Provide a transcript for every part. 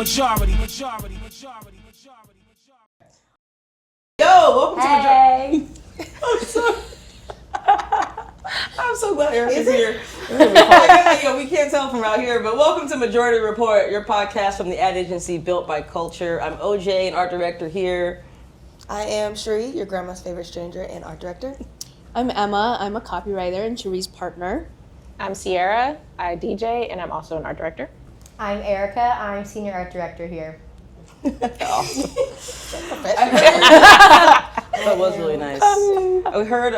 majority. Yo, welcome to Hey. I'm so glad Erica's here. Yo, we can't tell from out here, but welcome to Majority Report, your podcast from the ad agency built by culture. I'm OJ, an art director here. I am Cherie, your grandma's favorite stranger and art director. I'm Emma. I'm a copywriter and Cherie's partner. I'm Sierra. I DJ, and I'm also an art director. I'm Erica. I'm senior art director here. That was really nice. We heard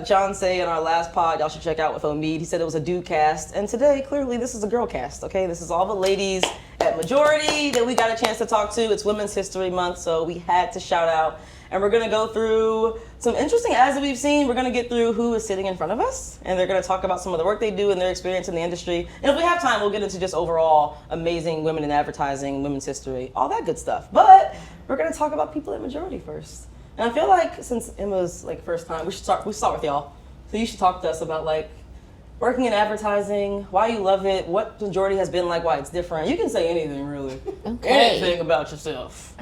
John say in our last pod, y'all should check out with Omid. He said it was a dude cast, and today, clearly, this is a girl cast, okay? This is all the ladies at Majority that we got a chance to talk to. It's Women's History Month, so we had to shout out. And we're going to go through some interesting ads that we've seen. We're going to get through who is sitting in front of us, and they're going to talk about some of the work they do and their experience in the industry. And if we have time, we'll get into just overall amazing women in advertising, women's history, all that good stuff. But we're going to talk about people at Majority first. And I feel like since Emma's like first time, we start with y'all. So you should talk to us about like working in advertising, why you love it, what Majority has been like, why it's different. You can say anything really. Okay. Anything about yourself.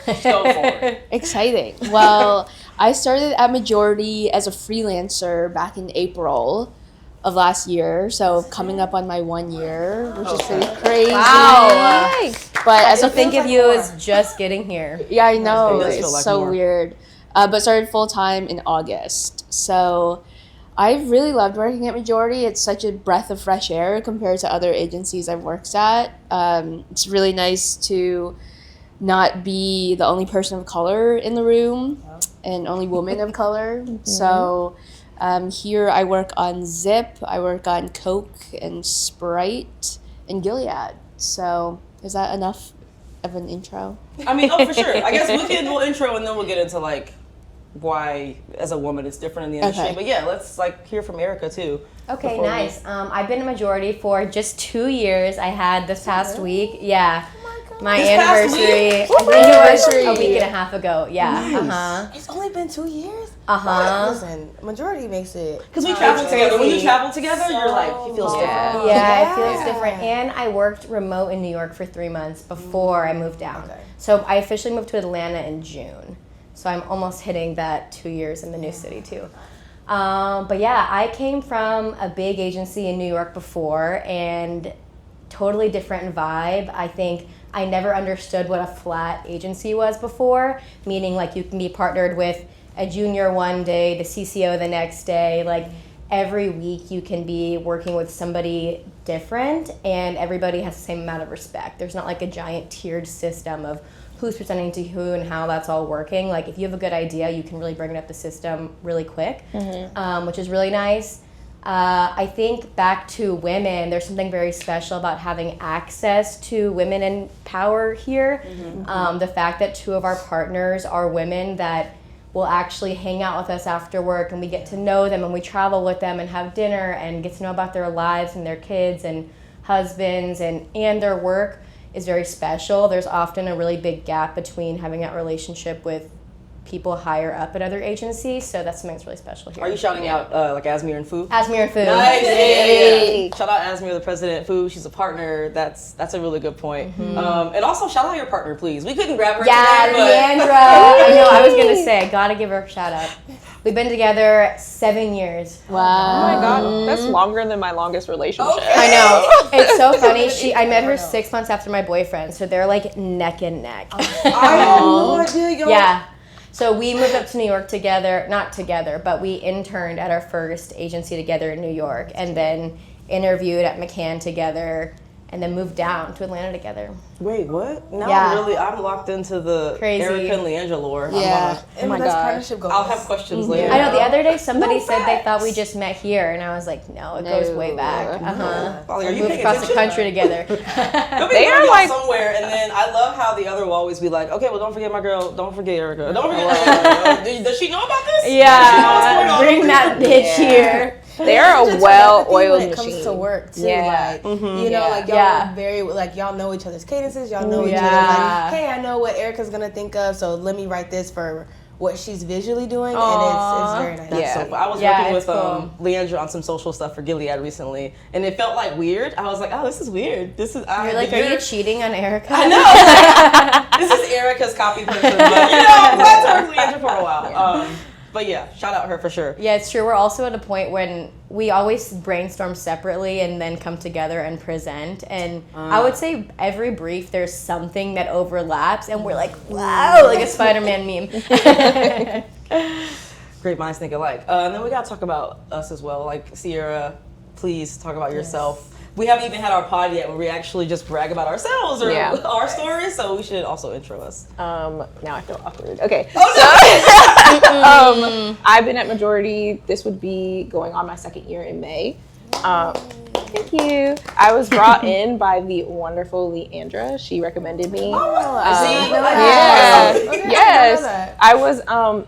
Just go for it. Exciting. Well, I started at Majority as a freelancer back in April of last year, so coming up on my 1 year, which is pretty crazy. Wow. But as a Think of you as just getting here. yeah, I know, It does feel it's like so more. weird. But started full time in August. So I really loved working at Majority. It's such a breath of fresh air compared to other agencies I've worked at. It's really nice to not be the only person of color in the room and only woman of color. So here I work on Zip, I work on Coke and Sprite and Gilead. So is that enough of an intro? I mean, for sure. I guess we'll intro and then we'll get into like why as a woman it's different in the industry. Okay. But yeah, let's like hear from Erica too. Okay, before we- nice. I've been a Majority for just 2 years. I had this past week. Yeah. My This past anniversary. week? I think Anniversary. it was a week and a half ago. Yeah. It's only been 2 years? Uh-huh. Listen, Majority makes it. Because we travel together. When you travel together, you're like, it feels different. Yeah, it feels different. And I worked remote in New York for 3 months before I moved down. Okay. So I officially moved to Atlanta in June. So I'm almost hitting that 2 years in the new city too. But yeah, I came from a big agency in New York before and totally different vibe. I think I never understood what a flat agency was before, meaning like you can be partnered with a junior one day, the CCO the next day, like every week you can be working with somebody different and everybody has the same amount of respect. There's not like a giant tiered system of who's presenting to who and how that's all working. Like if you have a good idea, you can really bring it up the system really quick, which is really nice. I think back to women, there's something very special about having access to women in power here. The fact that 2 of our partners are women that will actually hang out with us after work and we get to know them and we travel with them and have dinner and get to know about their lives and their kids and husbands and their work is very special. There's often a really big gap between having that relationship with people higher up at other agencies, so that's something that's really special here. Are you shouting out like Asmir and Fu? Asmir and Fu. Nice. Yeah. Shout out Asmir, the president. Fu, she's a partner. That's a really good point. And also shout out your partner, please. We couldn't grab her Yeah, today, but Leandra. I know, I was going to say, gotta give her a shout out. We've been together 7 years. Wow. Oh my god, that's longer than my longest relationship. I know. It's so funny. I met her 6 months after my boyfriend, so they're like neck and neck. I had no idea, y'all. Yeah. So we moved up to New York together, not together, but we interned at our first agency together in New York and then interviewed at McCann together and then moved down to Atlanta together. Wait, what? Now Yeah. I'm locked into the Crazy. Erica and Leandra lore. Yeah. Oh my that's gosh. partnership goals. I'll have questions later. I know, the other day somebody No said they facts. thought we just met here, and I was like, no, it goes way back. Are We you moved paying across the attention? country together. They are are like- somewhere, and then I love how the other will always be like, okay, well, don't forget my girl, don't forget Erica, don't forget. Does she know about this? Does she know what's going Yeah, on? bring that bitch here. They're a when well-oiled it machine. comes to work too, Yeah. like you know, like y'all Yeah. very like y'all know each other's cadences, y'all know each Yeah. other. Like, hey, I know what Erica's gonna think of, so let me write this for what she's visually doing, and it's very nice. That's so fun. I was working with Leandra on some social stuff for Gilead recently, and it felt like weird. I was like, oh, this is weird. This is. You're like, are you cheating on Erica? I know. This is Erica's copy person, but I've worked with Leandra for a while. But yeah, shout out her for sure. Yeah, it's true. We're also at a point when we always brainstorm separately and then come together and present. And I would say every brief there's something that overlaps, and we're like, wow, like a Spider-Man meme. Great minds think alike. And then we gotta talk about us as well. Like, Sierra, please talk about yourself. We haven't even had our pod yet where we actually just brag about ourselves or our stories, so we should also intro us. Now I feel awkward. Okay. Oh, so, I've been at Majority. This would be going on my second year in May. Thank you. I was brought in by the wonderful Leandra. She recommended me. Yes. I was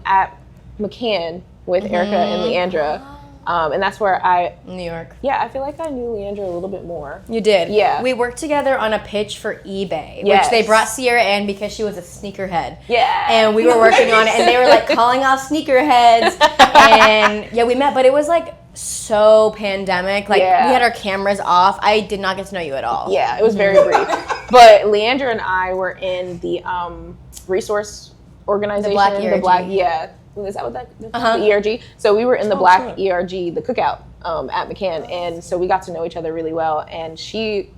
at McCann with Erica and Leandra. And that's where New York. Yeah, I feel like I knew Leandra a little bit more. You did. Yeah. We worked together on a pitch for eBay, which they brought Sierra in because she was a sneakerhead. Yeah. And we were working on it, and they were like calling off sneakerheads. And yeah, we met, but it was like so pandemic. Like we had our cameras off. I did not get to know you at all. Yeah, it was very brief. But Leandra and I were in the resource organization. The Black ERG. Is that what that is? The ERG? So we were in the Black ERG, the cookout at McCann. And so we got to know each other really well. And she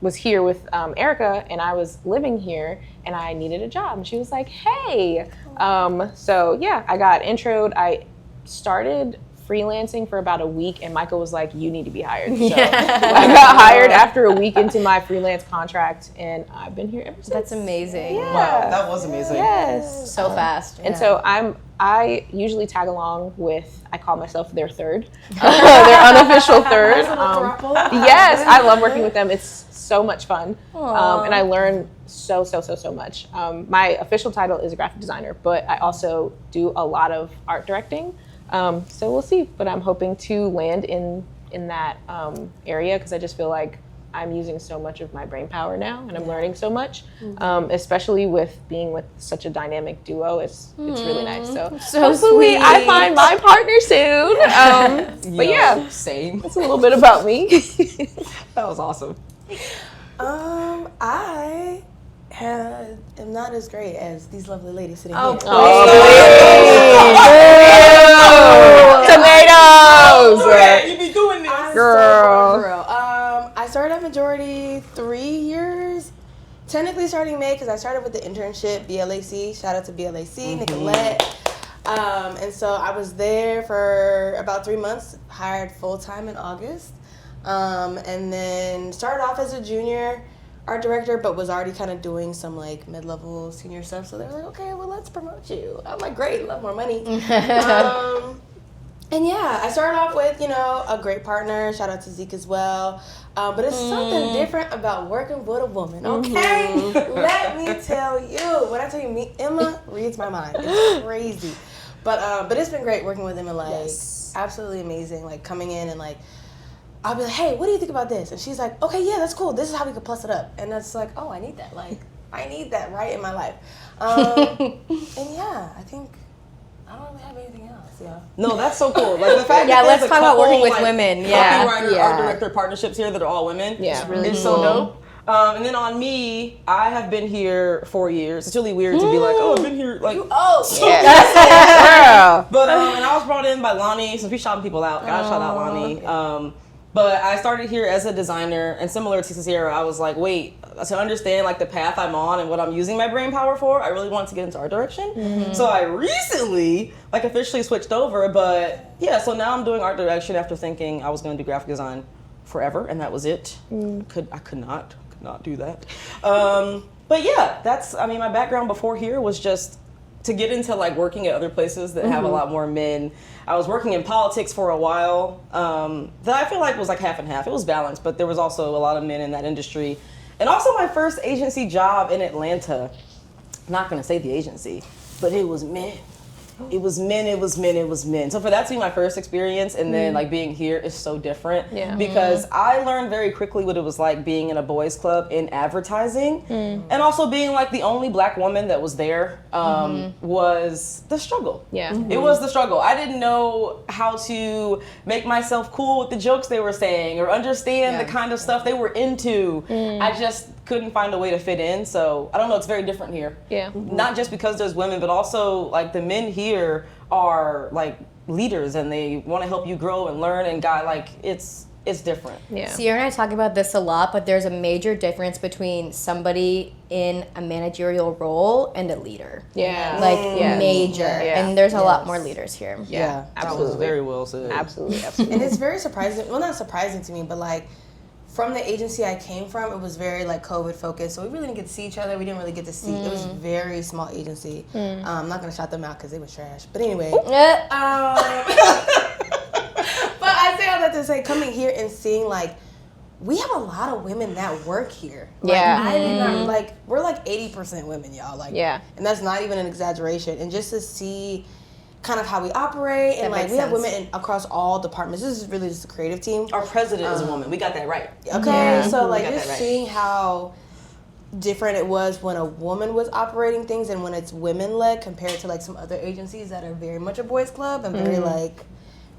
was here with Erica, and I was living here, and I needed a job. And she was like, hey. So yeah, I got introed. I started freelancing for about a week, and Michael was like, you need to be hired. So I got hired after a week into my freelance contract, and I've been here ever since. That's amazing. Yeah. wow, that was amazing. Yes. So fast. And so I usually tag along with, I call myself their third, their unofficial third. Yes, I love working with them. It's so much fun. And I learn so much. My official title is a graphic designer, but I also do a lot of art directing. So we'll see, but I'm hoping to land in that area, because I just feel like I'm using so much of my brain power now, and I'm learning so much, especially with being with such a dynamic duo. It's really nice. So hopefully sweet. I find my partner soon. But yeah, same. that's a little bit about me. That was awesome. I am not as great as these lovely ladies sitting here. Tomatoes! You be doing this. Girl. I started at Majority 3 years. Technically starting May, because I started with the internship, BLAC. Shout out to BLAC, Nicolette. And so I was there for about 3 months, hired full-time in August. And then started off as a junior art director, but was already kind of doing some like mid-level senior stuff. So they were like, okay, well, let's promote you. I'm like, great, love more money. And yeah, I started off with, a great partner. Shout out to Zeke as well. But it's something different about working with a woman, okay? Let me tell you. When I tell you, Emma reads my mind. It's crazy. But it's been great working with Emma. Like, absolutely amazing. Like, coming in and like, I'll be like, hey, what do you think about this? And she's like, okay, yeah, that's cool. This is how we could plus it up. And that's like, oh, I need that. Like, I need that right in my life. And yeah, I think I don't really have anything else. Yeah. No, that's so cool. Like the fact that let's there's talk a couple, about working with women. Yeah. Copywriter, art director partnerships here that are all women. Yeah. It's really so dope. And then on me, I have been here 4 years. It's really weird to be like, oh, I've been here like Girl. But and I was brought in by Lonnie, since we shouting people out. Gotta shout out Lonnie. Okay. But I started here as a designer, and similar to Sierra, I was like, wait, to understand like the path I'm on and what I'm using my brain power for, I really wanted to get into art direction. So I recently like officially switched over, but yeah, so now I'm doing art direction after thinking I was gonna do graphic design forever, and that was it. I could not do that. But yeah, my background before here was just to get into like working at other places that have a lot more men. I was working in politics for a while that I feel like was like half and half. It was balanced, but there was also a lot of men in that industry. And also my first agency job in Atlanta, I'm not gonna say the agency, but it was men. it was men. So for that to be my first experience, and then like being here is so different. Yeah. Because I learned very quickly what it was like being in a boys' club in advertising, and also being like the only black woman that was there was the struggle. Yeah. It was the struggle. I didn't know how to make myself cool with the jokes they were saying or understand the kind of stuff they were into. I just couldn't find a way to fit in. So I don't know, it's very different here. Yeah. Not just because there's women, but also like the men here are like leaders and they want to help you grow and learn and guide. Like it's different. Yeah. Sierra and I talk about this a lot, but there's a major difference between somebody in a managerial role and a leader. Yeah. Like Yes. major. Yeah. And there's a lot more leaders here. Yeah. That was Absolutely. very well said. Absolutely. And Absolutely. it's very surprising. Well, not surprising to me, but like from the agency I came from, it was very like COVID focused. So we really didn't get to see each other. We didn't really get to see. It was a very small agency. I'm not gonna shout them out because they were trash. But anyway. But I say all that to say, coming here and seeing like we have a lot of women that work here. Like, Yeah. I did not like we're like 80% women, y'all. Like Yeah. and that's not even an exaggeration. And just to see kind of how we operate and That like makes we have sense. women across all departments. This is really just a creative team. Our president is a woman. We got that right. Okay, so like got just that right. seeing how different it was when a woman was operating things and when it's women led compared to like some other agencies that are very much a boys club and very like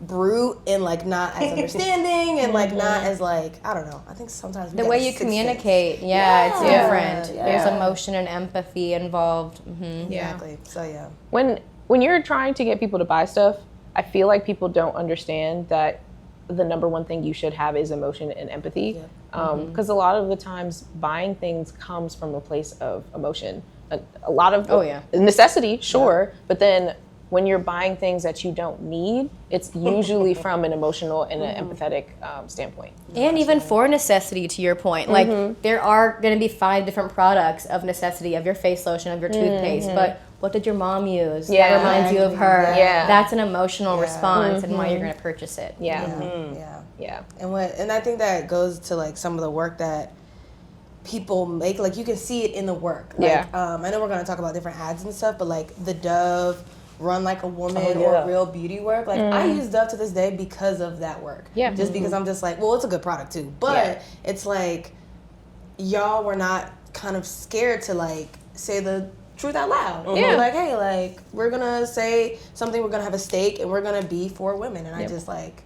brute and like not as understanding and like not as like I don't know. I think sometimes we The got way a you sixth sense. communicate, it's Yeah. different. Yeah. There's emotion and empathy involved. Exactly. So yeah. When you're trying to get people to buy stuff, I feel like people don't understand that the number one thing you should have is emotion and empathy. Because a lot of the times buying things comes from a place of emotion. A lot of necessity, sure, but then when you're buying things that you don't need, it's usually from an emotional and an empathetic standpoint. And even for necessity, to your point, like there are going to be 5 different products of necessity, of your face lotion, of your toothpaste, but what did your mom use? Yeah. That reminds you of her. Yeah. That's an emotional response and why you're going to purchase it. Yeah. And I think that goes to like some of the work that people make. Like you can see it in the work. Like, I know we're gonna talk about different ads and stuff, but like the Dove Run Like a Woman or Real Beauty work. Like I use Dove to this day because of that work. Yeah. Just because I'm just like, well, it's a good product too. But it's like y'all were not kind of scared to like say the truth out loud. Yeah. Like, hey, like we're gonna say something, we're gonna have a stake and we're gonna be for women. And I just like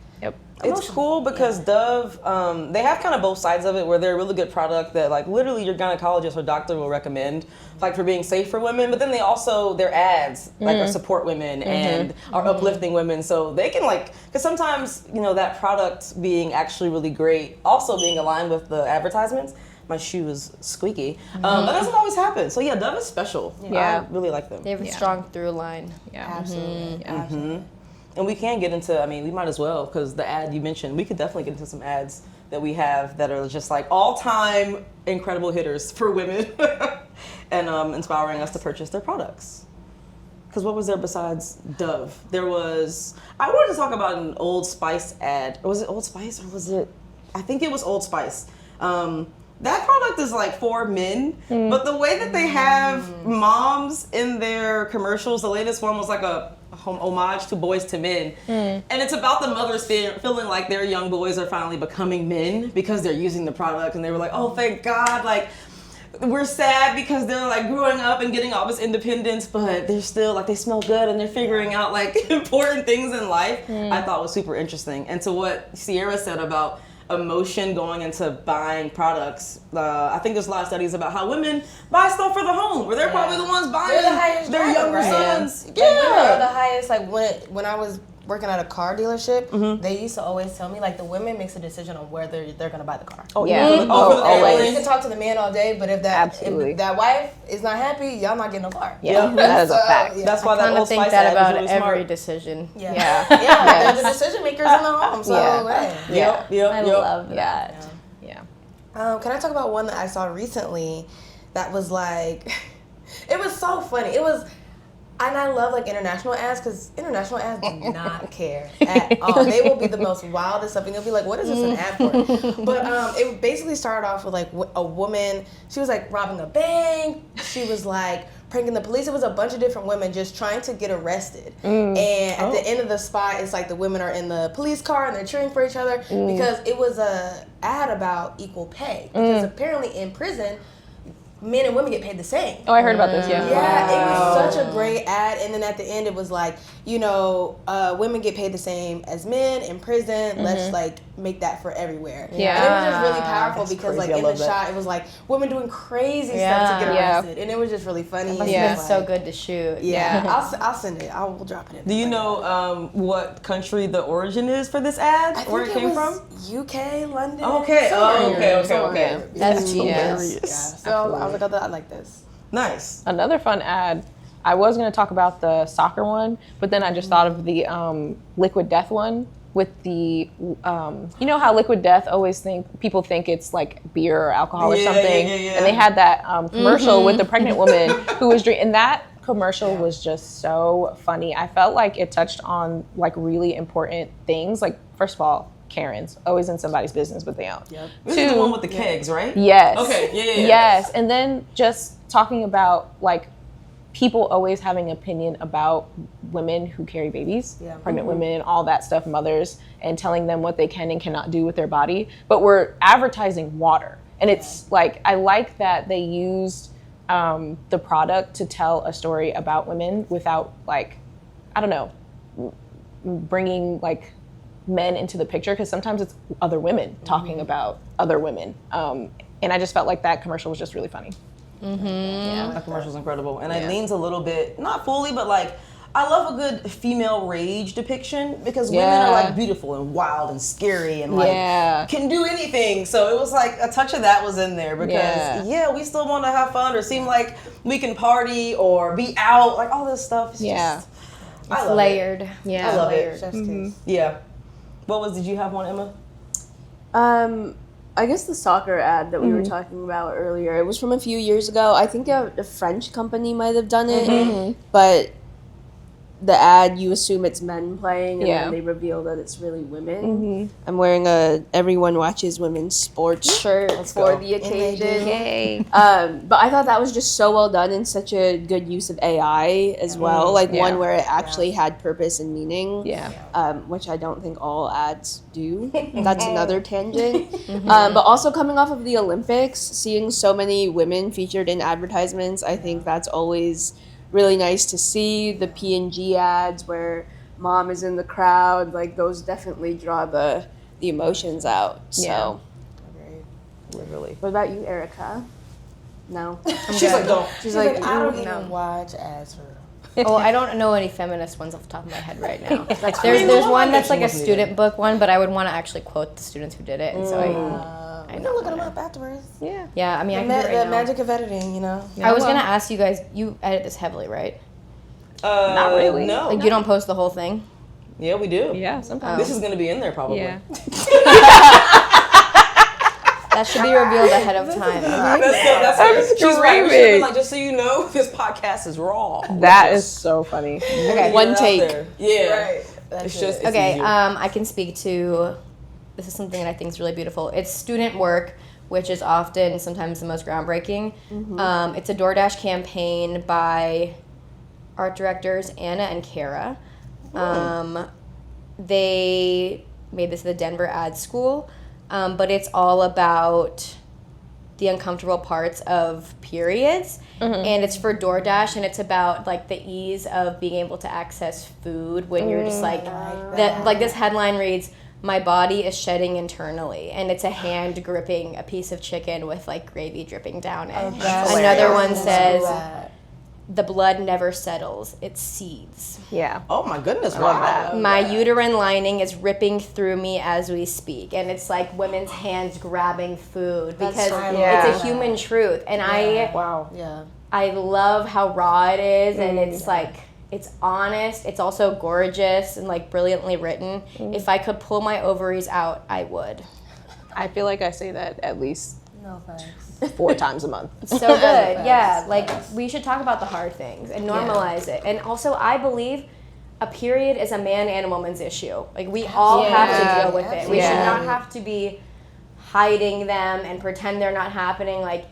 It's cool because Dove, they have kind of both sides of it where they're a really good product that like literally your gynecologist or doctor will recommend like for being safe for women, but then they also, their ads like are support women and are uplifting women so they can like, because sometimes, you know, that product being actually really great, also being aligned with the advertisements, my shoe is squeaky, that doesn't always happen. So yeah, Dove is special. Yeah. I really like them. They have a strong through line. absolutely. Absolutely. And we can get into, I mean, we might as well, because the ad you mentioned, we could definitely get into some ads that we have that are just like all-time incredible hitters for women and inspiring us to purchase their products. Because what was there besides Dove? There was, I wanted to talk about an Old Spice ad. Or was it Old Spice or was it, I think it was Old Spice. That product is like for men, but the way that they have moms in their commercials, the latest one was like a homage to Boys to Men, and it's about the mothers feeling like their young boys are finally becoming men because they're using the product, and they were like, oh, thank God, like we're sad because they're like growing up and getting all this independence, but they're still like, they smell good and they're figuring out like important things in life. I thought was super interesting. And to what Sierra said about emotion going into buying products. I think there's a lot of studies about how women buy stuff for the home, where they're probably the ones buying They're the highest their driver, younger right? sons. Like, women are the highest. Like when I was working at a car dealership, they used to always tell me like the women makes a decision on whether they're gonna buy the car. Oh Yeah. for the always. family. You can talk to the man all day, but if Absolutely. if that wife is not happy, y'all not getting no car. Yeah. That is a fact. yeah. That's why I that kind Old of think Spice that ad about was really every smart. decision. Yeah, they're the decision makers in the home. So hey. I love that. Can I talk about one that I saw recently that was like, it was so funny. It was, and I love like international ads because international ads do not care at all. They will be the most wildest stuff and you'll be like, what is this an ad for? But it basically started off with like a woman, she was like robbing a bank. She was like pranking the police. It was a bunch of different women just trying to get arrested. And at the end of the spot, it's like the women are in the police car and they're cheering for each other because it was a ad about equal pay. Because apparently in prison, men and women get paid the same. Oh, I heard about this. Yeah. Yeah, it was such a great ad. And then at the end, it was like, you know, women get paid the same as men in prison. Let's like make that for everywhere. Yeah. And it was just really powerful That's because crazy. like I in the love that. shot, it was like women doing crazy stuff to get arrested, and it was just really funny. Must Yeah. have been so good to shoot. Yeah, I'll send it. We'll drop it in. Do you know what country the origin is for this ad? I Where it think came was from? UK, London. Okay. somewhere. Okay. That's Yeah. genius. So I was like, I like this. Nice. Another fun ad. I was going to talk about the soccer one, but then I just thought of the Liquid Death one with the, you know how Liquid Death people think it's like beer or alcohol or something, yeah. and they had that commercial with the pregnant woman who was drinking, and that commercial was just so funny. I felt like it touched on like really important things. Like, first of all, Karens, always in somebody's business, but they don't. This is the one with the kegs, right? Yes. Okay, yeah. Yes, and then just talking about like people always having an opinion about women who carry babies, pregnant women, all that stuff, mothers, and telling them what they can and cannot do with their body. But we're advertising water, and it's like I like that they used the product to tell a story about women without like, I don't know, bringing like men into the picture, because sometimes it's other women talking about other women, and I just felt like that commercial was just really funny. That commercial's incredible, and it leans a little bit, not fully, but like I love a good female rage depiction because women are like beautiful and wild and scary and like can do anything. So it was like a touch of that was in there because we still want to have fun or seem like we can party or be out, like all this stuff. It's just, I love Layered. It. I love it. Chef's kiss. Yeah. Did you have one, Emma? I guess the soccer ad that we were talking about earlier, it was from a few years ago. I think a French company might have done it, but the ad, you assume it's men playing, and then they reveal that it's really women. I'm wearing a Everyone Watches Women's Sports shirt for the occasion. Yay. But I thought that was just so well done and such a good use of AI as well. Like one where it actually had purpose and meaning. Which I don't think all ads do. That's another tangent. But also coming off of the Olympics, seeing so many women featured in advertisements, I think that's always really nice to see. The P&G ads where mom is in the crowd, like those definitely draw the emotions out. So Literally. what about you, Erica? No. She's like, don't. She's like, I don't even watch ads for real. Oh, I don't know any feminist ones off the top of my head right now. Like there's one that's like a student book one, but I would want to actually quote the students who did it, and so I You can look them up afterwards. yeah. I mean, I can do it The right now. magic of editing, you know. I was gonna ask you guys. You edit this heavily, right? Not really. No. Like you don't post the whole thing. Yeah, we do. Yeah, sometimes. This is gonna be in there probably. Yeah. That should be revealed ahead of time. That's she's right. We should have been screaming. like, just so you know, this podcast is raw. That is so funny. Okay. One take. Yeah. Right. It's just it's Okay, easier. I can speak to, this is something that I think is really beautiful. It's student work, which is often sometimes the most groundbreaking. It's a DoorDash campaign by art directors Anna and Kara. They made this at the Denver Ad School, but it's all about the uncomfortable parts of periods. And it's for DoorDash, and it's about like the ease of being able to access food when you're just like that. Like this headline reads, "My body is shedding internally," and it's a hand gripping a piece of chicken with like gravy dripping down it. Another one says, "The blood never settles; it seethes." Yeah. Oh my goodness, wow. My uterine lining is ripping through me as we speak, and it's like women's hands grabbing food because it's a human truth. And I love how raw it is, and it's like it's honest. It's also gorgeous and like brilliantly written. If I could pull my ovaries out, I would. I feel like I say that at least No thanks. 4 times a month. So good, yeah. Like we should talk about the hard things and normalize it. And also, I believe a period is a man and a woman's issue. Like we all have to deal with it. We should not have to be hiding them and pretend they're not happening. Like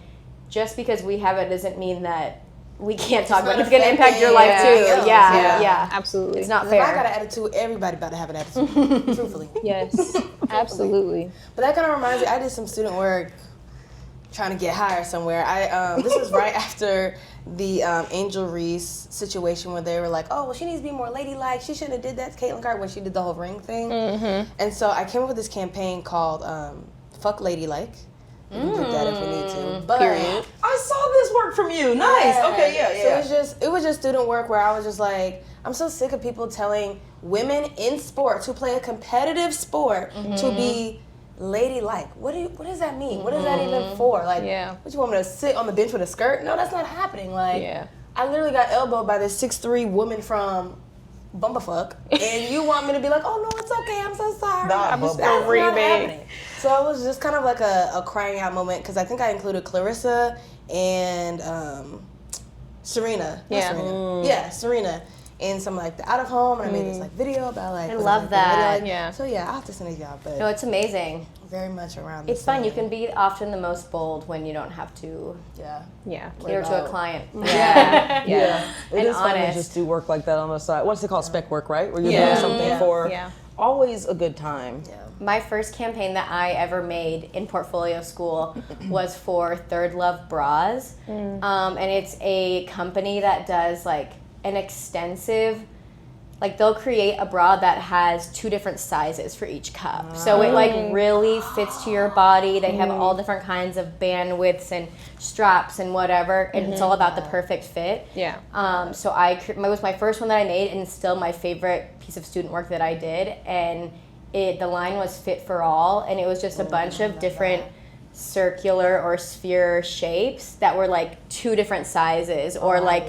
just because we have it doesn't mean that we can't talk about it. It's not going to impact your life affecting too. anyone else. Yeah. Absolutely. It's not If I got fair. an attitude, everybody about to have an attitude. Truthfully. Yes, absolutely. But that kind of reminds me, I did some student work trying to get hired somewhere. This was right after the Angel Reese situation where they were like, oh, well, she needs to be more ladylike. She shouldn't have did that to Caitlyn Carter when she did the whole ring thing. Mm-hmm. And so I came up with this campaign called Fuck Ladylike. We can get that if we need to. But Period. I saw this work from you. Nice. Okay, yeah. So it was just student work where I was just like, I'm so sick of people telling women in sports who play a competitive sport to be ladylike. What does that mean? What is that even for? Like, what you want me to sit on the bench with a skirt? No, that's not happening. Like, I literally got elbowed by this 6'3" woman from Bumblefuck, and you want me to be like, oh no, it's okay, I'm so sorry. I'm That's still not breathing. happening. So it was just kind of like a crying out moment because I think I included Clarissa and Serena. Yeah. Yeah, Serena. In some like the out of home, and I made this like video about like. I love that. Yeah. So yeah, I'll have to send it to y'all, but No, it's amazing. very much around. It's fun. You can be often the most bold when you don't have to Yeah. cater to a client. Yeah. It And is fun to honest. just do work like that on the side. What's it called? Spec work, right? Where you're doing something for always a good time. Yeah. My first campaign that I ever made in portfolio school was for Third Love Bras. And it's a company that does like an extensive, like they'll create a bra that has 2 different sizes for each cup. So it like really fits to your body. They have all different kinds of bandwidths and straps and whatever. And it's all about the perfect fit. Yeah. So it was my first one that I made and still my favorite piece of student work that I did. And the line was Fit for All, and it was just a bunch of different circular or sphere shapes that were like 2 different sizes or like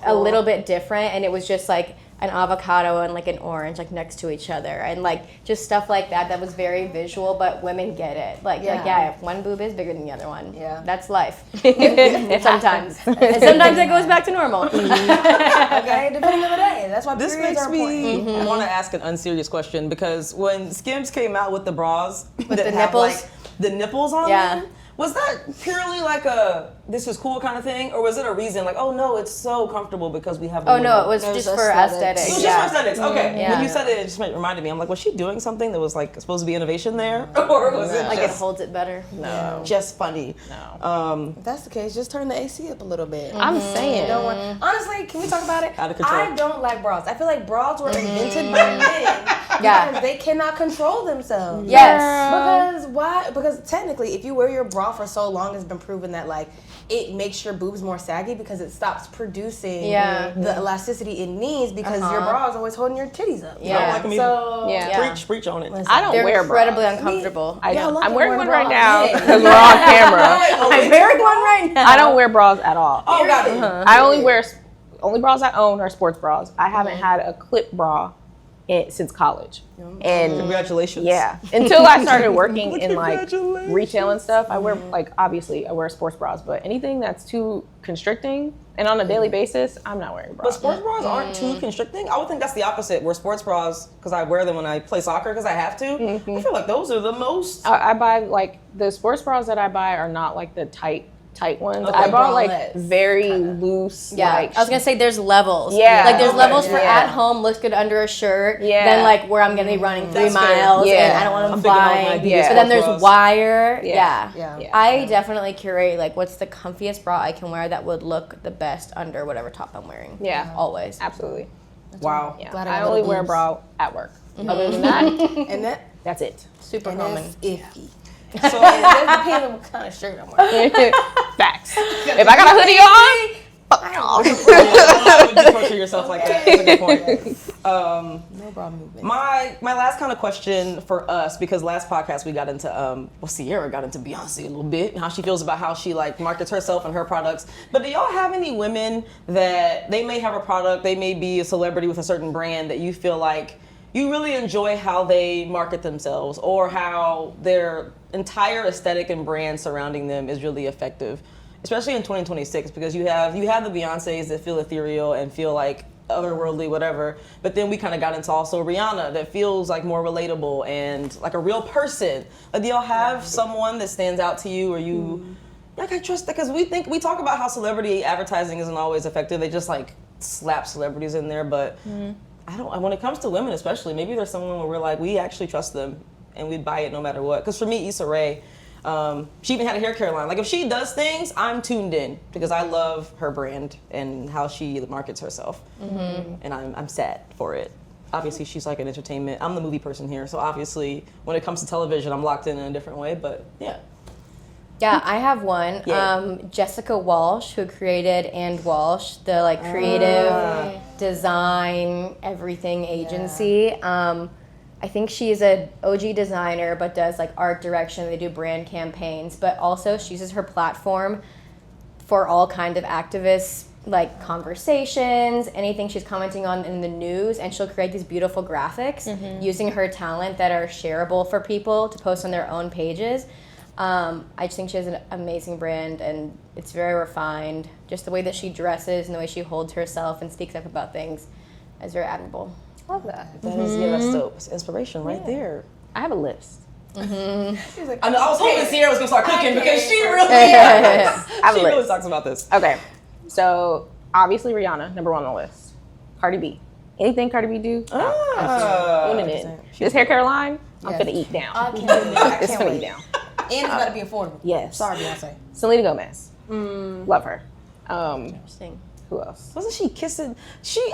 a little bit different, and it was just like an avocado and like an orange like next to each other, and like just stuff like that was very visual, but women get it. Like if one boob is bigger than the other one, that's life. Sometimes. And sometimes it goes back to normal. Okay, depending on the day. That's why This periods makes are me important. want to ask an unserious question because when Skims came out with the bras that the have nipples? like the nipples on them, was that purely like a this is cool kind of thing, or was it a reason like, oh no, it's so comfortable because we have? Oh no, it was just for aesthetics. It was just for aesthetics. Okay. Yeah. When you said it just reminded me. I'm like, was she doing something that was like supposed to be innovation there, or was it Like it just, holds it better. just funny? No. If that's the case, just turn the AC up a little bit. I'm saying. Don't want, honestly, can we talk about it? Out of control. I don't like bras. I feel like bras were invented by men because they cannot control themselves. Yes. Because why? Because technically, if you wear your bra for so long, it's been proven that like it makes your boobs more saggy because it stops producing the elasticity it needs because your bra is always holding your titties up. Yeah. Like me. So Preach on it. I don't They're wear incredibly bras. uncomfortable. I don't. Y'all I'm love wearing one wearing right now bras. because we're on camera. I'm wearing one right now. I don't wear bras at all. Oh, got it. I only bras I own are sports bras. I haven't had a clip bra since college. And Congratulations. yeah, until I started working in like Congratulations. retail and stuff, I wear like obviously I wear sports bras, but anything that's too constricting and on a daily basis, I'm not wearing But bras. sports bras aren't too constricting. I would think that's the opposite. Where sports bras, because I wear them when I play soccer because I have to. I feel like those are the most. I buy like the sports bras that I buy are not like the tight ones. Okay, I bought like bralettes, very loose. Yeah, like, I was gonna say there's levels. Yeah. Like there's Okay, levels for yeah. at home, looks good under a shirt. Yeah. Then like where I'm gonna be running 3 That's fair. miles Yeah. and I don't want I'm them thinking of my flying. Adidas But then sports there's bras. wire. Yeah. yeah. I definitely curate like what's the comfiest bra I can wear that would look the best under whatever top I'm wearing. Yeah. Always. Absolutely. Wow. Yeah. Glad I I got only little wear a boobs. bra at work. Other than that, And that's it. Superwoman. that's iffy. So That depends on what kind of shirt I'm wearing. Facts. If I got a hoodie on, fuck off. why would you torture yourself like that? That's a good point. No bra movement. My last kind of question for us, because last podcast we got into Sierra got into Beyonce a little bit, and how she feels about how she like markets herself and her products. But do y'all have any women that they may have a product, they may be a celebrity with a certain brand that you feel like you really enjoy how they market themselves or how their entire aesthetic and brand surrounding them is really effective, especially in 2026, because you have the Beyoncés that feel ethereal and feel like otherworldly, whatever, but then we kind of got into also Rihanna that feels like more relatable and like a real person. Like, do y'all have someone that stands out to you or you I can trust that because we talk about how celebrity advertising isn't always effective. They just like slap celebrities in there, but I don't. When it comes to women, especially, maybe there's someone where we're like, we actually trust them and we'd buy it no matter what. Because for me, Issa Rae, she even had a hair care line. Like if she does things, I'm tuned in because I love her brand and how she markets herself, and I'm sad for it. Obviously, she's like an entertainment. I'm the movie person here, so obviously, when it comes to television, I'm locked in a different way. But yeah. Yeah, I have one. Yeah. Jessica Walsh, who created And Walsh, the like creative design everything agency. I think she's an OG designer, but does like art direction. They do brand campaigns, but also she uses her platform for all kind of activists, like conversations, anything she's commenting on in the news, and she'll create these beautiful graphics using her talent that are shareable for people to post on their own pages. I just think she has an amazing brand, and it's very refined. Just the way that she dresses and the way she holds herself and speaks up about things is very admirable. Love that. That is, yeah, that's dope. It's inspiration right there. I have a list. I know, I was hoping Sierra was gonna start cooking because she really, I have a she really list. talks about this. Okay, so obviously Rihanna, number 1 on the list. Cardi B. Anything Cardi B do? Owning it. This hair care line, I'm finna eat down. I can't wait. I It's can't finna wait. eat down. And it's got to be affordable. Yes. Sorry, Beyonce. Selena Gomez. Love her. Interesting. Who else? Wasn't she kissing?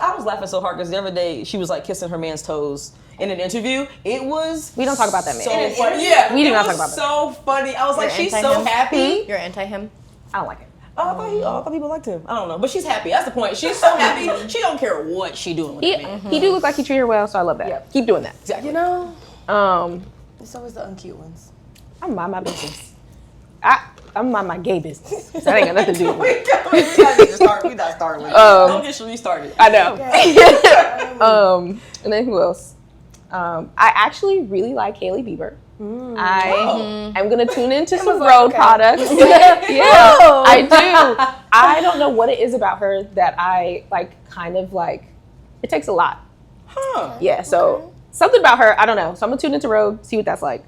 I was laughing so hard because the other day she was like kissing her man's toes in an interview. It was. We don't talk about that man. So funny. Yeah, We do it not was talk about that. so funny. I was like, You're she's so anti-him? happy. You're anti him? I don't like it. Oh, I thought people liked him. I don't know, but she's happy. That's the point. She's so happy. She don't care what she doing with the man. He do look like he treated her well, so I love that. Yep. Keep doing that. Exactly. You know, Um, it's always the uncute ones. I'm mind my business. I'm mind my gay business. That ain't got nothing to do with me. we gotta need to start. We gotta start with it. Don't get restarted. I know. And then who else? I actually really like Hailey Bieber. I am gonna tune into some road products. Yeah, I do. I don't know what it is about her that I like. Kind of like, it takes a lot. Huh. Yeah. So something about her, I don't know. So I'm gonna tune into road, see what that's like.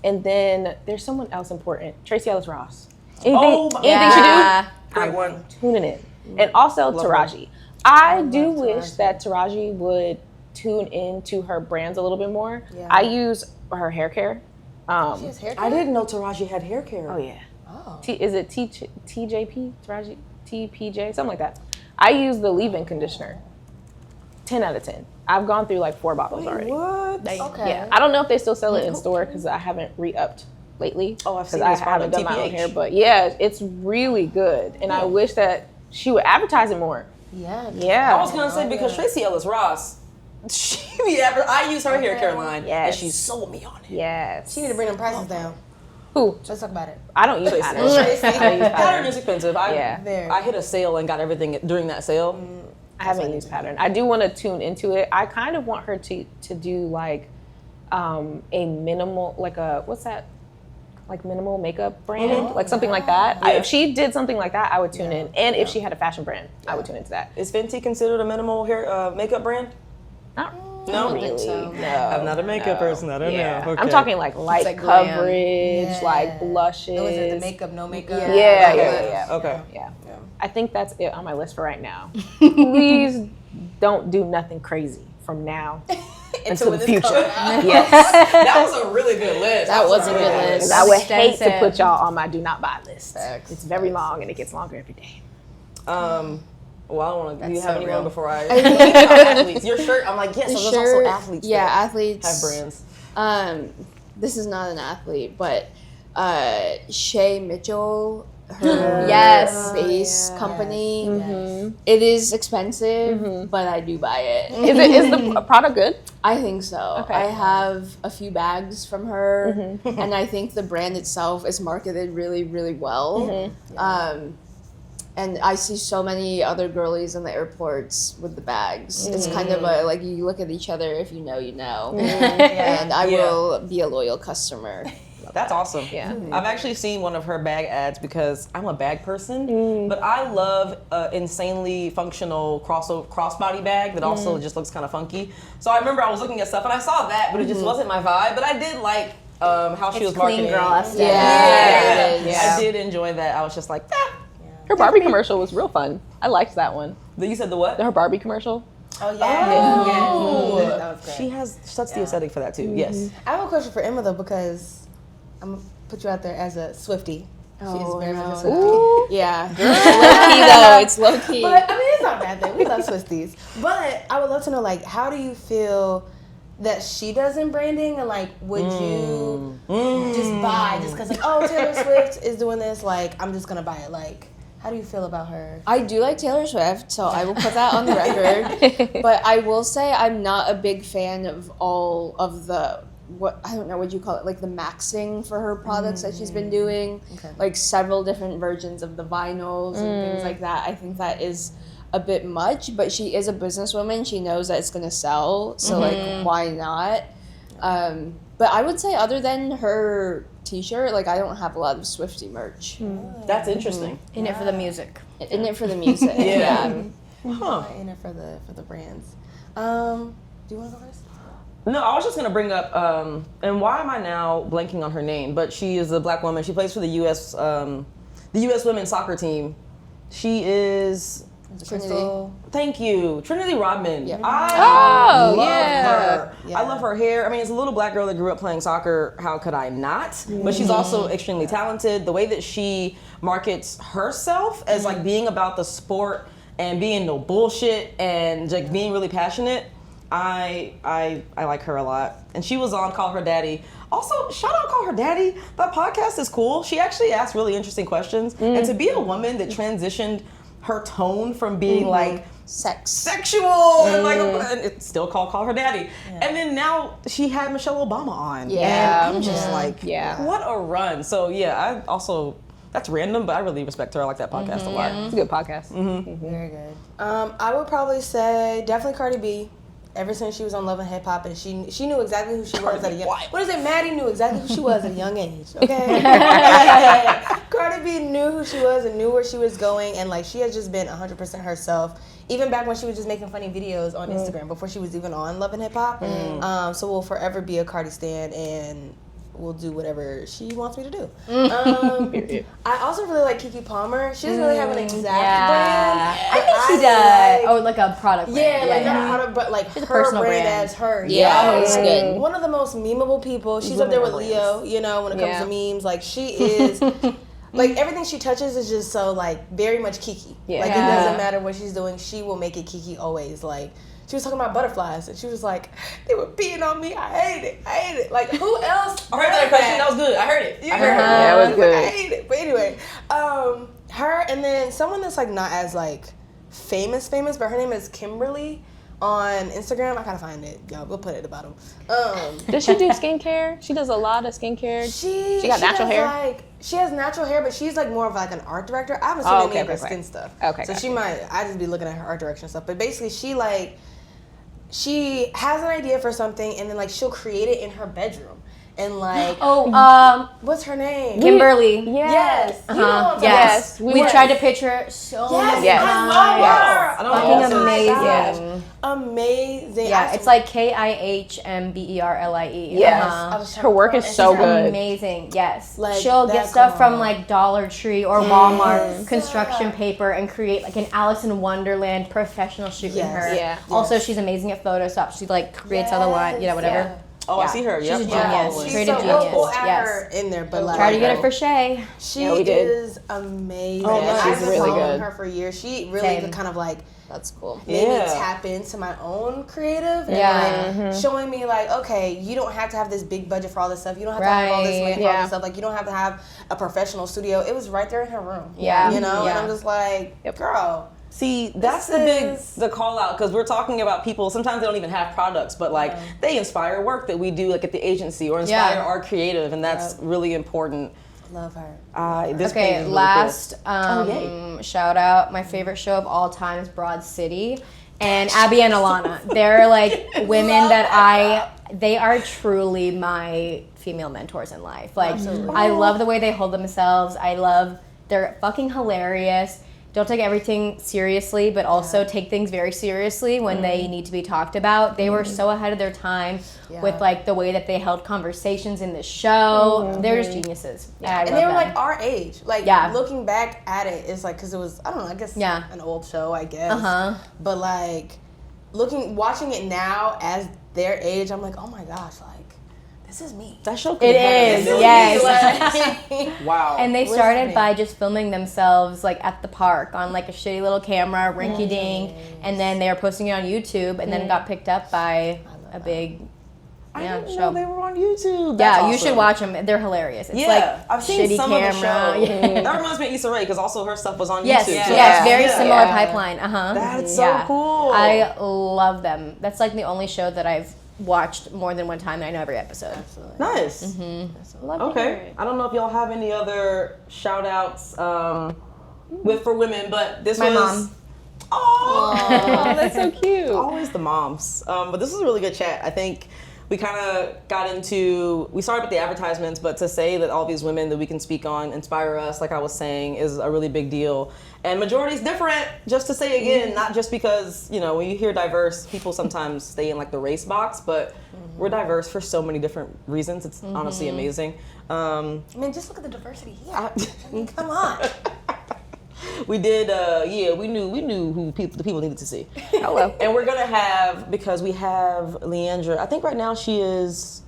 And then there's someone else important, Tracee Ellis Ross. Anything she do, Great one. tuning in. And also Taraji. I do wish that Taraji would tune into her brands a little bit more. Yeah. I use her hair care. She has hair I didn't know Taraji had hair care. Oh yeah. Oh. Is it TJP? Taraji? TPJ? Something like that. I use the leave-in conditioner. 10 out of 10. I've gone through like 4 bottles already. What? Okay. Yeah. I don't know if they still sell it in store because I haven't re-upped lately. Oh, I've seen I this haven't product, done my own TPH. hair, but yeah, it's really good. And I wish that she would advertise it more. Yeah. Yeah. I was gonna say because Tracee Ellis Ross, I use her hair care line, and Yes. she sold me on it. Yes. She need to bring them prices down. Who? Let's talk about it. I don't use Tracee. pattern. Tracee. I use Pattern pattern. is expensive. Yeah. I hit a sale and got everything during that sale. I haven't used pattern. I do want to tune into it. I kind of want her to do like a minimal, like a, what's that? Like minimal makeup brand, like something like that. Yeah. If she did something like that, I would tune in. And if she had a fashion brand, I would tune into that. Is Fenty considered a minimal hair makeup brand? Not No, really. so. No. I'm not a makeup person. I don't Yeah. know. I'm talking like light like glam. coverage, like blushes. Was it the makeup, no makeup? Yeah. Okay. Yeah. I think that's it on my list for right now. Please don't do nothing crazy from now until the future. Yes. That was a really good list. That was a good Because list. I would hate to Extensive. put y'all on my do not buy list. Facts. It's very long and it gets longer every day. Well, I don't want to. Do you That's have so anyone real. before I? Athletes. Your shirt. I'm like, yes. So there's also athletes. Yeah, that athletes. have brands. This is not an athlete, but Shay Mitchell, her Yes. base company. Mm-hmm. It is expensive, but I do buy it. Is the product good? I think so. Okay. I have a few bags from her, and I think the brand itself is marketed really, really well. And I see so many other girlies in the airports with the bags. It's kind of a, like, you look at each other, if you know, you know. And I will be a loyal customer. That's awesome. Yeah. I've actually seen one of her bag ads because I'm a bag person, but I love an insanely functional crossbody bag that also just looks kind of funky. So I remember I was looking at stuff and I saw that, but it just wasn't my vibe. But I did like how she was clean marketing. girl aesthetic. Yeah. I did enjoy that. I was just like, Her Barbie commercial was real fun. I liked that one. You said the what? Her Barbie commercial. Oh yeah. Oh. Yes. That was great. She has such the aesthetic for that too. Yes. I have a question for Emma though, because I'm gonna put you out there as a Swiftie. She's very much a Swiftie. Yeah. Low key though, it's low key. But I mean, it's not a bad thing. We love Swifties. But I would love to know, like, how do you feel that she does in branding, and like, would you just buy just because, like, oh, Taylor Swift is doing this, like, I'm just gonna buy it. Like, how do you feel about her? I do like Taylor Swift, so I will put that on the record. But I will say I'm not a big fan of all of the, what I don't know what you call it, like the maxing for her products that she's been doing. Okay. Like several different versions of the vinyls and things like that. I think that is a bit much, but she is a businesswoman. She knows that it's gonna sell, so like why not? But I would say other than her t-shirt, like I don't have a lot of Swiftie merch. That's interesting. In it for the music. In it for the music. Yeah. Huh. In it for the brands. Do you want to go first? No, I was just gonna bring up, and why am I now blanking on her name? But she is a black woman. She plays for the U.S. Women's soccer team. She is. Crystal. Thank you, Trinity Rodman. Yep. I love yeah. her. Yeah. I love her hair. I mean, as a little black girl that grew up playing soccer, how could I not? But she's also extremely talented. The way that she markets herself as like being about the sport and being no bullshit and like being really passionate. I like her a lot. And she was on Call Her Daddy. Also, shout out Call Her Daddy. That podcast is cool. She actually asked really interesting questions. And to be a woman that transitioned her tone from being like sexual and like and it's still called Call Her Daddy. And then now she had Michelle Obama on. Yeah. And I'm just like, Yeah. what a run. So yeah, I also, that's random, but I really respect her. I like that podcast a lot. It's a good podcast. Very good. I would probably say definitely Cardi B. Ever since she was on Love and Hip Hop, and she knew exactly who she was at a young. What is it? Maddie knew exactly who she was at a young age. Okay. Cardi B knew who she was and knew where she was going, and like she has just been 100% herself. Even back when she was just making funny videos on Instagram before she was even on Love and Hip Hop. So we'll forever be a Cardi stan, and we'll do whatever she wants me to do. I also really like Keke Palmer. She doesn't really have an exact brand. I think she does. Oh, like a product brand. Yeah, like not a product, but like her personal brand brand. as her. Yeah, it's good. One of the most memeable people. She's up there with Leo, you know, when it comes to memes. Like she is, like everything she touches is just so like very much Keke. Yeah. Like it doesn't matter what she's doing, she will make it Keke always. Like she was talking about butterflies, and she was like, "They were peeing on me. I hate it. Like who else?" I heard that impression. That was good. I heard it. I heard it. Yeah, it was good. I hate it. But anyway, her and then someone that's like not as like famous, but her name is Kimberly on Instagram. I gotta find it. Y'all, we'll put it at the bottom. Does she do skincare? She does a lot of skincare. She got natural does, hair? Like, she has natural hair, but she's like more of like an art director. I haven't seen any of her skin stuff. Okay, so gotcha. she might. I just be looking at her art direction stuff. But basically, she has an idea for something, and then like she'll create it in her bedroom, and like what's her name? Kimberly. Yes. You know what I'm talking Yes. about. We tried to pitch her so many Yes. I times. love her. I don't Fucking know. amazing. Amazing. Yeah, it's like KIHMBERLIE. Yes. Her work is so good. Amazing, yes. Like, She'll that get stuff from girl. like Dollar Tree or Walmart construction paper and create like an Alice in Wonderland professional shoot in her. Yeah. Also, she's amazing at Photoshop. She like creates all the line, whatever. Yeah. Oh, I see her. She's Yep. a I'm genius. following. She's She's a so genius. we'll add Yes. her in there, but like Try to get it for Shay. she Yeah, we did. is amazing. Oh, And nice. I've She's been really following good. her for years. She really Same. kind of like That's cool. made me Yeah. tap into my own creative and Yeah. like showing me like, okay, you don't have to have this big budget for all this stuff. You don't have to have all this money for all Yeah. this stuff. Like you don't have to have a professional studio. It was right there in her room. Yeah. You know? Yeah. And I'm just like, girl. See, that's This the call out, because we're talking about people, sometimes they don't even have products, but like they inspire work that we do like at the agency or inspire Yeah. our creative, and that's really important. Love her. This page Okay, is really last yay. shout out. My favorite show of all time is Broad City, and Abby and Alana. They're like women that they are truly my female mentors in life. Like I love the way they hold themselves. They're fucking hilarious. don't take everything seriously, but also take things very seriously when they need to be talked about. They were so ahead of their time with like the way that they held conversations in the show. They're just geniuses. Yeah, and they were like our age. Like looking back at it, it's like because it was, I don't know, I guess an old show, I guess. But like watching it now as their age, I'm like, oh my gosh, like this is me. That show. It is, yes. Wow. And they started by just filming themselves like at the park on like a shitty little camera, rinky dink, and then they were posting it on YouTube, and then it got picked up by a big I didn't know they were on YouTube. That's awesome. You should watch them. They're hilarious. It's like I've seen shitty some camera. of the show. That reminds me of Issa Rae because also her stuff was on yes, YouTube. Yes, very similar pipeline. That's so cool. I love them. That's like the only show that I've watched more than one time and I know every episode. Absolutely. Nice. Okay. I don't know if y'all have any other shout outs for women, but this was mom. Oh, that's so cute. Always the moms. But this was a really good chat. I think we kind of got into, we started with the advertisements, but to say that all these women that we can speak on inspire us, like I was saying, is a really big deal. And majority's different, just to say again, not just because, you know, when you hear diverse, people sometimes stay in like the race box, but we're diverse for so many different reasons. It's honestly amazing. I mean, just look at the diversity here. I mean, come on. We did, we knew who the people needed to see. Hello. And we're gonna have, because we have Leandra, I think right now she's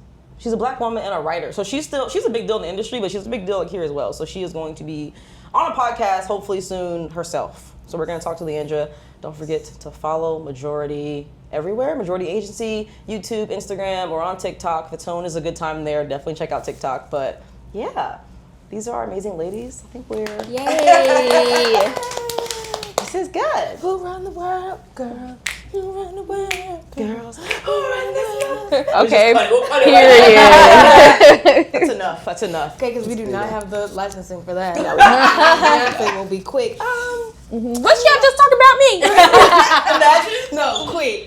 a black woman and a writer. So she's a big deal in the industry, but she's a big deal here as well. So she is going to be on a podcast hopefully soon herself. So we're gonna talk to Leandra. Don't forget to follow Majority everywhere. Majority Agency, YouTube, Instagram, or on TikTok. The tone is a good time there. Definitely check out TikTok. But yeah. These are our amazing ladies. I think we're... Yay! This is good. Who run the world, girl? Who run the world, Girls. Who run this world? Okay, period. That's enough. Okay, because we do not have the licensing for that. That thing will be quick. Let's y'all just talk about me. Imagine. No, quick.